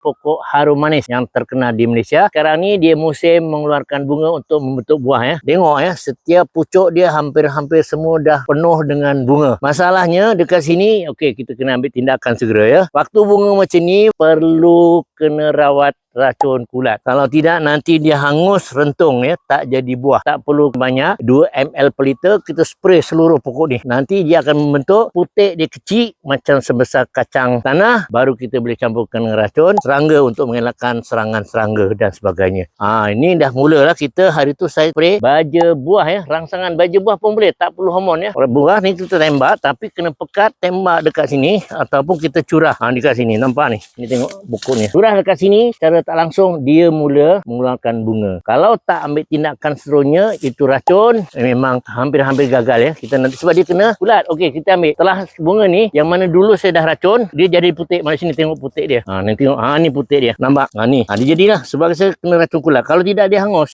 pokok harum manis yang terkenal di Malaysia. Sekarang ni dia musim mengeluarkan bunga untuk membentuk buah ya. Tengok ya, setiap pucuk dia hampir-hampir semua dah penuh dengan bunga. Masalahnya dekat sini, okey, kita kena ambil tindakan segera ya. Waktu bunga macam ni perlu kena rawat racun kulat. Kalau tidak nanti dia hangus rentung ya, tak jadi buah. Tak perlu banyak, 2 ml per liter kita spray seluruh pokok ni. Nanti dia akan membentuk putik dia kecil macam sebesar kacang tanah, baru kita boleh campurkan dengan racun serangga untuk mengelakkan serangan serangga dan sebagainya. Ini dah mulalah kita hari tu saya spray baja buah ya, rangsangan baja buah pun boleh, tak perlu hormon ya. Buah ni kita tembak tapi kena pekat tembak dekat sini ataupun kita curah dekat sini. Nampak ni? Ni tengok pokok ni. Curah dekat sini cara tak langsung dia mula mengeluarkan bunga. Kalau tak ambil tindakan seterusnya, itu racun memang hampir-hampir gagal ya. Kita nanti sebab dia kena kulat. Okey, kita ambil. Setelah bunga ni yang mana dulu saya dah racun, dia jadi putih. Mana sini tengok putih dia. Ni tengok. Ni putih dia. Nampak? Ni. Dia jadilah sebab saya kena racun kulat. Kalau tidak dia hangus.